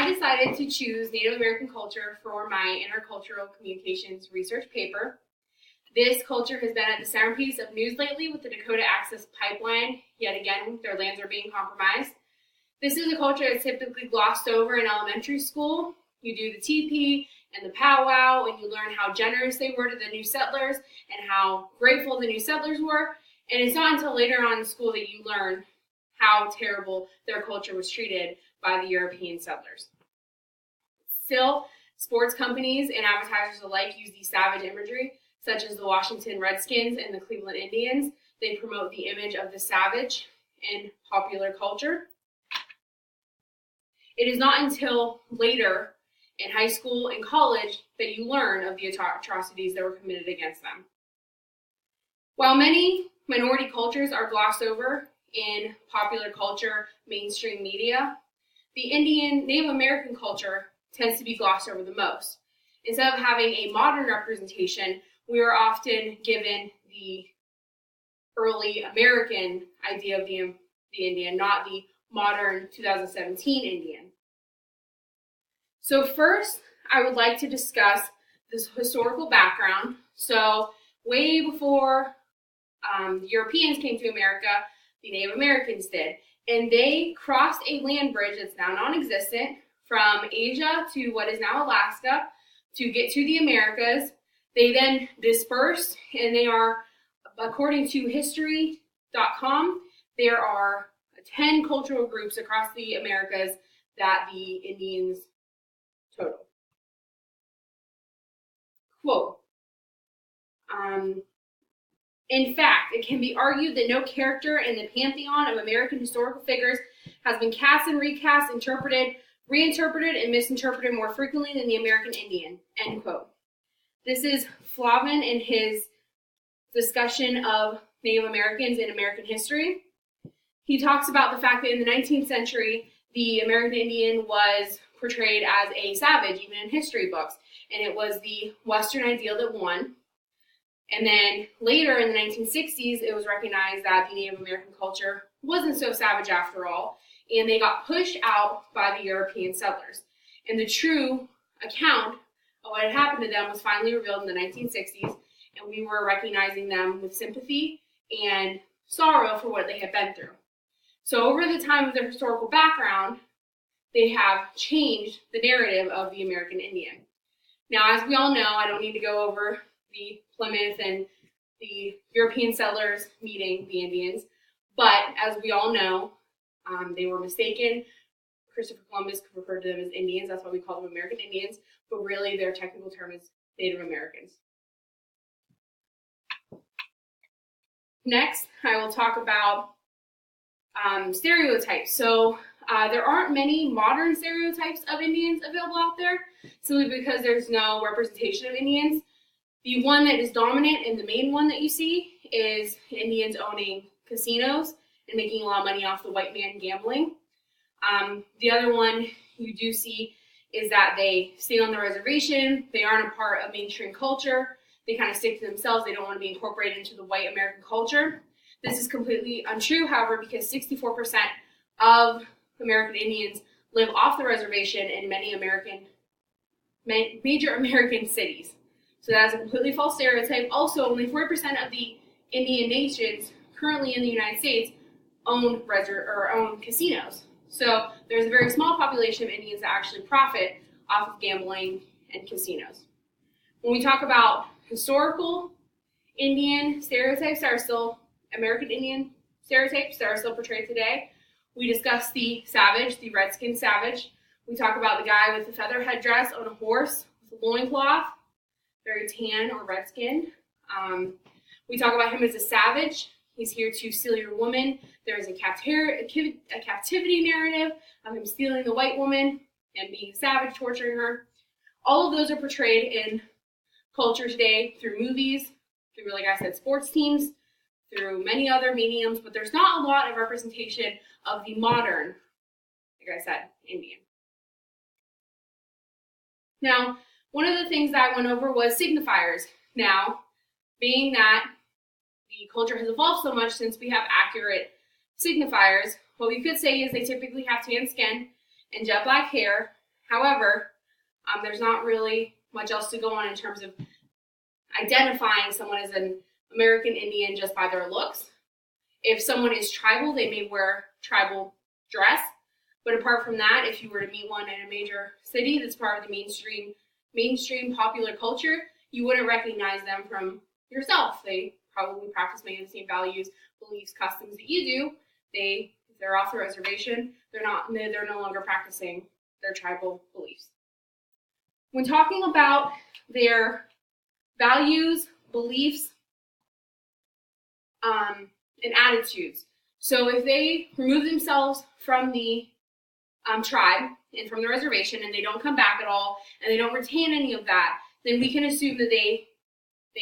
I decided to choose Native American culture for my intercultural communications research paper. This culture has been at the centerpiece of news lately with the Dakota Access Pipeline. Yet again, their lands are being compromised. This is a culture that's typically glossed over in elementary school. You do the teepee and the powwow, and you learn how generous they were to the new settlers and how grateful the new settlers were. And it's not until later on in school that you learn how terrible their culture was treated by the European settlers. Still, sports companies and advertisers alike use these savage imagery, such as the Washington Redskins and the Cleveland Indians. They promote the image of the savage in popular culture. It is not until later in high school and college that you learn of the atrocities that were committed against them. While many minority cultures are glossed over in popular culture, mainstream media, the Indian Native American culture tends to be glossed over the most. Instead of having a modern representation, we are often given the early American idea of the Indian, not the modern 2017 Indian. So first, I would like to discuss this historical background. So way before the Europeans came to America, the Native Americans did. And they crossed a land bridge that's now non-existent from Asia to what is now Alaska to get to the Americas. They then dispersed, and they are, according to history.com, there are 10 cultural groups across the Americas that the Indians total. Quote, in fact, it can be argued that no character in the pantheon of American historical figures has been cast and recast, interpreted, reinterpreted, and misinterpreted more frequently than the American Indian, end quote. This is Flavin in his discussion of Native Americans in American history. He talks about the fact that in the 19th century, the American Indian was portrayed as a savage, even in history books, and it was the Western ideal that won. And then later in the 1960s, it was recognized that the Native American culture wasn't so savage after all, and they got pushed out by the European settlers. And the true account of what had happened to them was finally revealed in the 1960s, and we were recognizing them with sympathy and sorrow for what they had been through. So over the time of their historical background, they have changed the narrative of the American Indian. Now, as we all know, I don't need to go over the Plymouth and the European settlers meeting the Indians, but as we all know, they were mistaken. Christopher Columbus referred to them as Indians. That's why we call them American Indians, but really their technical term is Native Americans. Next, I will talk about stereotypes. So there aren't many modern stereotypes of Indians available out there, simply because there's no representation of Indians. The one that is dominant and the main one that you see is Indians owning casinos and making a lot of money off the white man gambling. The other one you do see is that they stay on the reservation. They aren't a part of mainstream culture. They kind of stick to themselves. They don't want to be incorporated into the white American culture. This is completely untrue, however, because 64% of American Indians live off the reservation in many major American cities. So that is a completely false stereotype. Also, only 40% of the Indian nations currently in the United States own casinos. So there's a very small population of Indians that actually profit off of gambling and casinos. When we talk about historical Indian stereotypes that are still American Indian stereotypes that are still portrayed today, we discuss the savage, the redskin savage. We talk about the guy with the feather headdress on a horse with a loincloth, very tan or redskin. We talk about him as a savage. He's here to steal your woman. There is a captivity narrative of him stealing the white woman and being a savage, torturing her. All of those are portrayed in culture today through movies, through, like I said, sports teams, through many other mediums, but there's not a lot of representation of the modern, like I said, Indian. Now, one of the things that I went over was signifiers. Now, being that the culture has evolved so much since we have accurate signifiers, what we could say is they typically have tan skin and jet black hair, However, there's not really much else to go on in terms of identifying someone as an American Indian just by their looks. If someone is tribal, they may wear tribal dress. But apart from that, if you were to meet one in a major city that's part of the mainstream popular culture, you wouldn't recognize them from yourself. They probably practice many of the same values, beliefs, customs that you do. If they're off the reservation, they're no longer practicing their tribal beliefs. When talking about their values, beliefs, and attitudes, so if they remove themselves from the tribe and from the reservation and they don't come back at all and they don't retain any of that, then we can assume that they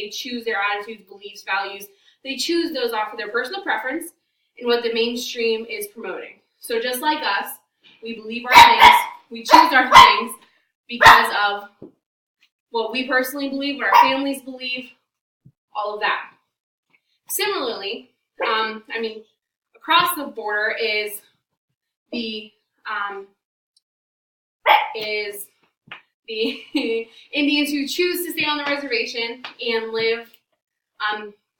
choose their attitudes, beliefs, values. They choose those off of their personal preference and what the mainstream is promoting. So just like us, we believe our things, we choose our things because of what we personally believe, what our families believe, all of that. Similarly, across the border is the Indians who choose to stay on the reservation and live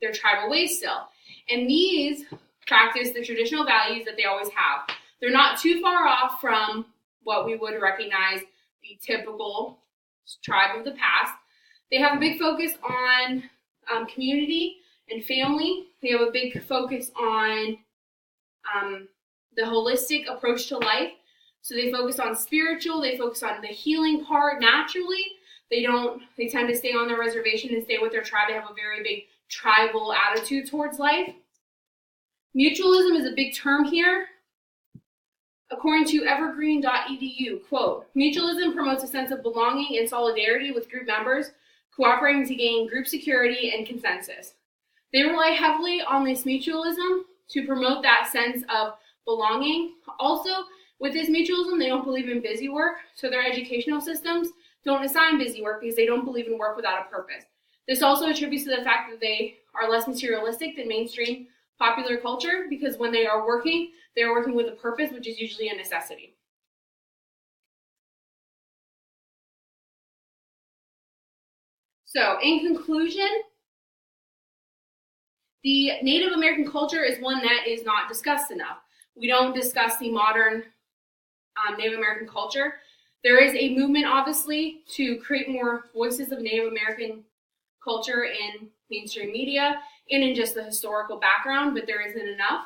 their tribal ways still. And these practice the traditional values that they always have. They're not too far off from what we would recognize the typical tribe of the past. They have a big focus on community and family. They have a big focus on the holistic approach to life. So they focus on spiritual, they focus on the healing part naturally. They tend to stay on their reservation and stay with their tribe. They have a very big tribal attitude towards life. Mutualism is a big term here. According to evergreen.edu, quote, mutualism promotes a sense of belonging and solidarity with group members, cooperating to gain group security and consensus. They rely heavily on this mutualism to promote that sense of belonging. Also, with this mutualism, they don't believe in busy work, so their educational systems don't assign busy work because they don't believe in work without a purpose. This also attributes to the fact that they are less materialistic than mainstream popular culture, because when they are working with a purpose, which is usually a necessity. So, in conclusion, the Native American culture is one that is not discussed enough. We don't discuss the modern Native American culture. There is a movement, obviously, to create more voices of Native American culture in mainstream media and in just the historical background, but there isn't enough.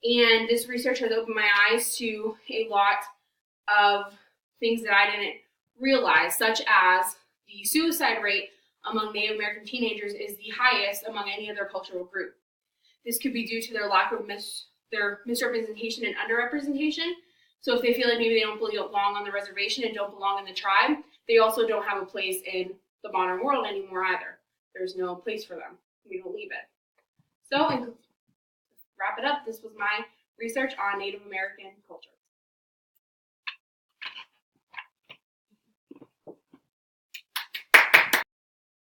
And this research has opened my eyes to a lot of things that I didn't realize, such as the suicide rate among Native American teenagers is the highest among any other cultural group. This could be due to their lack of their misrepresentation and underrepresentation. So if they feel like maybe they don't belong on the reservation and don't belong in the tribe, they also don't have a place in the modern world anymore either. There's no place for them. We don't leave it. So, and to wrap it up, this was my research on Native American culture.